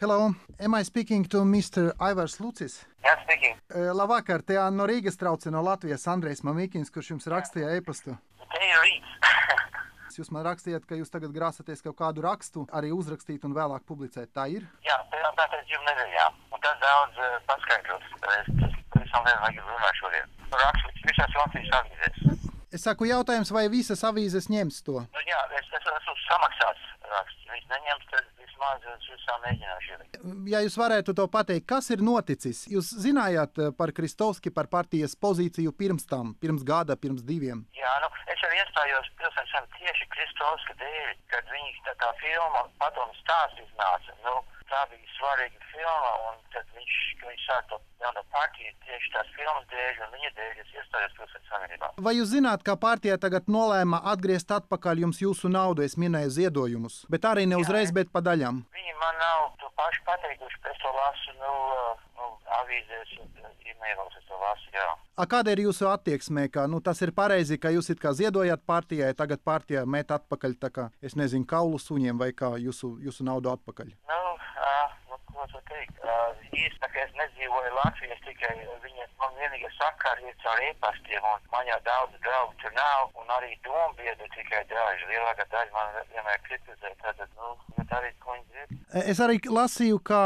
Hello, am I speaking to Mr. Aivars Lucis? Jā, speaking. Labvakar, te no Rīgas trauc no Latvijas Andrejs Mamikins, kurš jums rakstīja e-pastu. Te ir rīts. Jūs man rakstījāt, ka jūs tagad grāsaties kaut kādu rakstu arī uzrakstīt un vēlāk publicēt. Tā ir? Jā, tāpēc jums nezinājām. Un tas daudz paskaidros. Es visam vien vajag runāt šodien. Raksts visās Latvijas avīzēs. Es saku jautājums, vai visas avīzes ņems to? Nu, jā, es esmu samaksāts raksts. Viņš neņems, tad vismaz es visām mēģināšu. Ja jūs varētu to pateikt, kas ir noticis? Jūs zinājāt par Kristovski, par partijas pozīciju pirms tam, pirms gada, pirms 2? Jā, nu, es arī iestājos pilsēm tieši Kristovska dēļ, kad viņi tā filma Padomu stāsts iznāca. Nu, tā bija svarīga filma, un tad viņš sāk to jaunu partiju tieši tās filmas dēļ, un viņa dēļ es iestājos pilsētas savienībā. Vai jūs zināt, ka partija tagad nolēma atgriezt atpakaļ jums jūsu naudu, es minēju ziedojumus, bet arī ne uzreiz, bet pa daļām? Viņi man nav to pašu pateikuši, es to lasu, avīzēs, e-mailos es to lasu, jā. Kāda ir jūsu attieksme, ka tas ir pareizi, ka jūs it kā ziedojat partijai, tagad partija met atpakaļ tā kā, es nezinu, kaulu suņiem vai kā jūsu naudu atpakaļ? Ko to teikt? Īsti, tā kā es nedzīvoju Latvijas, tikai man vienīgie sakari ir caur e-pastiem, un man jau daudz draugu tur nav, un arī dombiedri tikai daži. Lielākā daļa man vienmēr kritizē, tātad, bet arī, ko viņi dzird. Es arī lasīju, ka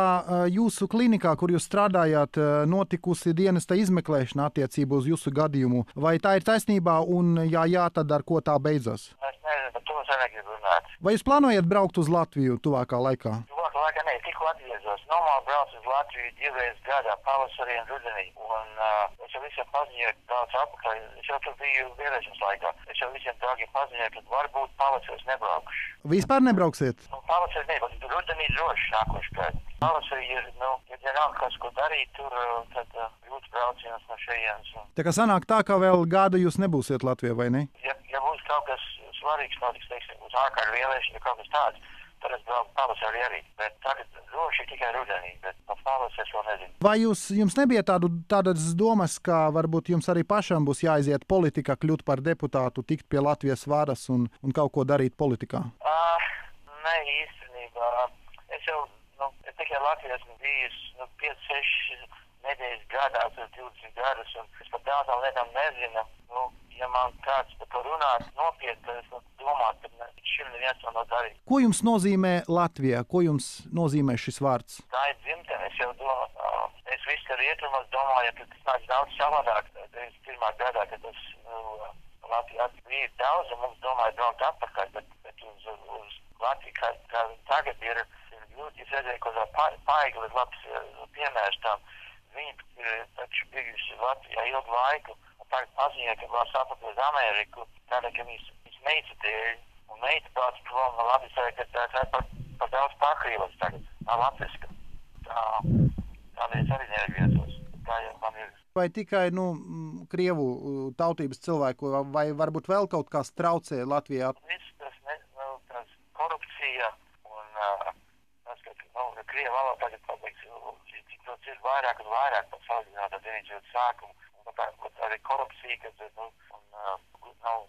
jūsu klinikā, kur jūs strādājāt, notikusi dienesta izmeklēšana attiecībā uz jūsu gadījumu. Vai tā ir taisnībā, un ja jā, tad ar ko tā beidzas? Es nezinu, bet to es negribu runāt. Vai jūs plānojat braukt uz Latviju tuvākā laikā? Tuvākā laikā ne, tikko atgriezos. Normāli braucu uz Latviju 2 reizes gadā, pavasarī un rudenī. Un es jau visiem paziņoju, braucu atpakaļ. Es jau tur biju vēlēšanas laikā. Es jau visiem draugiem paziņoju, ka varbūt pavasaris nebraukšu. Vispār nebrauksiet? Pavasarī ne, bet rudenī droši nākošu gadu. Pavasarī ir, ja nav kas, ko darīt tur, tad jūtas brauciens no šejienes. Tā kā sanāk tā, ka vēl gadu jūs nebūsiet Latvijā, vai ne? Ja būs kaut kas svarīgs, notiks, teiksim, uz ārkārt vēlēšana, kaut kas tāds, tad es braucu pavasarī arī. Bet tagad droši tikai rudenī, bet pa pavasarī es vēl nezinu. Vai jums nebija tādas domas, ka varbūt jums arī pašam būs jāiziet politikā, kļūt par deputātu, tikt pie Latvijas varas un kaut ko darīt politikā? Nē, īstenībā. Es jau, es tikai Latvijas bijis 5-6 nedēļas gadā, 20 gadus, un es pat daudzām lietām nezinu. Ja man kāds par to runāt nopietni, tad es domātu, ka šim neviens to nav darīt. Ko jums nozīmē Latvijā? Ko jums nozīmē šis vārds? Tā ir dzimtene, es jau domāju. Es visu rietumos domāju, ka tas nāc daudz savādāk. 91. gadā, kad es Latvijā bija daudz, un mums domāju braukt atpakaļ, bet uz Latviju, kā tagad ir ļoti, es redzēju, ka Paigli ir labs piemērs tam. Viņi taču bijuši Latvijā ilgu laiku. Tagad paziņoja, ka vēl sapratīs uz Ameriku, tāda, ka viņas meita dēļ, un meita brauc prom no Latvijas, ka tā ir par daudz pārkrīvas tagad, nav latviska. Tādēļ es arī neviezos. Tā jau man ir. Vai tikai, Krievu tautības cilvēku, vai varbūt vēl kaut kas traucē Latvijā? Viss tas korupcija, un tas, ka Krievu valoda tagad pabeigs, cik to ir vairāk un vairāk, pat salīdzināt ar 90. sākumu. Arī korupcija, kad nav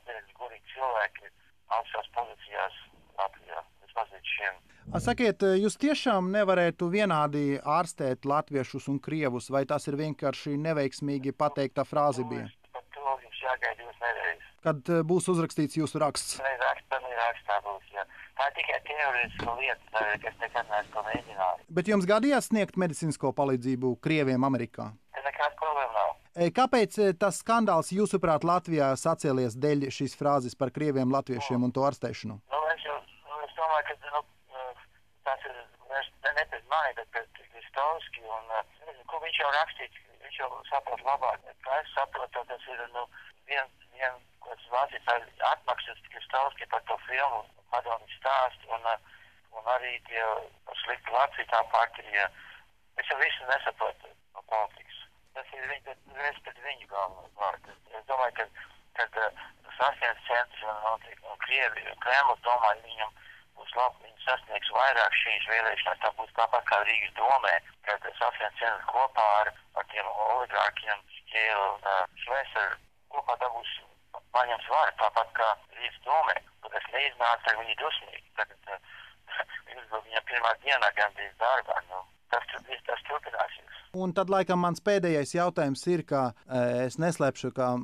vienīgi godīgi cilvēki augstās pozīcijās Latvijā. Vismaz līdz šiem. Sakiet, jūs tiešām nevarētu vienādi ārstēt latviešus un krievus, vai tas ir vienkārši neveiksmīgi pateikta frāze bija? Par to jums jāgaida 2 nedēļas. Kad būs uzrakstīts jūsu raksts? Rakstā būs, jā. Tā ir tikai teorētiska lieta, kas nekad neesmu to mēģinājis. Bet jums gadījās sniegt medicīnisko palīdzību Krieviem Amerikā? Nekāda problēma nav. Kāpēc tas skandāls, jūsuprāt, Latvijā sacēlies dēļ šīs frāzes par krieviem latviešiem un to ārstēšanu? Es domāju, ka tas ir ne pēc mani, bet pēc Kristovski, un ko viņš jau rakstīts, viņš jau saprot labāk. Kā es saprotu, tas ir ko es lasīju, atmaksas Kristovski par to filmu, Padomu stāstu, un arī tie slikti Latviju tā partija. Es jau visu nesaprotu no politikas. Tas ir pret viņu galvenais vārds. Es domāju, ka sasniedz centrs un Kremlis domāju, viņam būs labi, viņi sasniegs vairāk šīs vēlēšanās, tā būs tāpat kā Rīgas domē, kad sasniedz centrs kopā ar tiem oligārkiem, Šķēlu un Švesaru, kopā dabūs paņems vārdu, tāpat kā Rīgas domē. Kad es neiznācu, tad viņi dusmīgi. Tagad viņam 1. nākamā dienā gandrīz darbā. Nu, tas turpināsies. Un tad, laikam, mans pēdējais jautājums ir, ka es neslēpšu, ka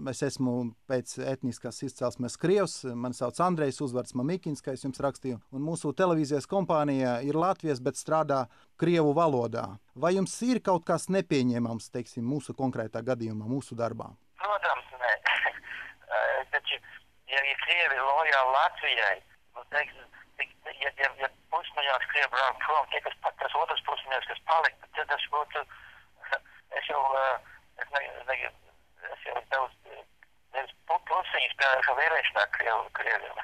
es esmu pēc etniskās izcelsmes krievs. Mani sauc Andrejs, uzvārds Mamikins, kā es jums rakstīju. Un mūsu televīzijas kompānija ir Latvijas, bet strādā krievu valodā. Vai jums ir kaut kas nepieņemams, teiksim, mūsu konkrētā gadījumā, mūsu darbā? Protams, nē. Taču, ja krievi lojāli Latvijai, nu, teiksim, ja pusmiljons krievi brauc prom, tas otrs pusmiljons, kas palika, tad tas būtu, es jau daudz plusiņus pēdējušo vēlēšanā krieviem.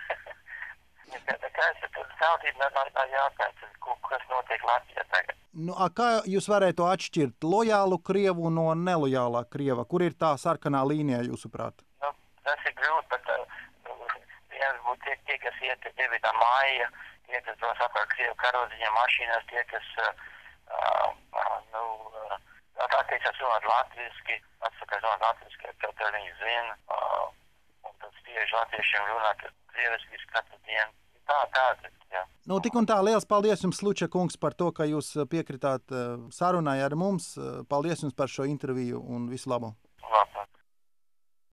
Tautība nav jāpēc, kas notiek Latvijā tagad. Nu, kā jūs varētu atšķirt lojālu krievu no nelojālā krieva? Kur ir tā sarkanā līnija, jūsuprāt? Nu, tas ir grūti, bet viens būtu tie, kas iet 9. māja, tie, kas dos apkārt krievu karodziņiem mašīnās, tie, kas attiecās runāt latviski, kaut arī viņi zina, un tad spiež latviešiem runāt krieviski katru dienu. Tāda, jā. Nu, tik un tā, liels paldies jums, Sluča kungs, par to, ka jūs piekritāt sarunai ar mums. Paldies jums par šo interviju un visu labu!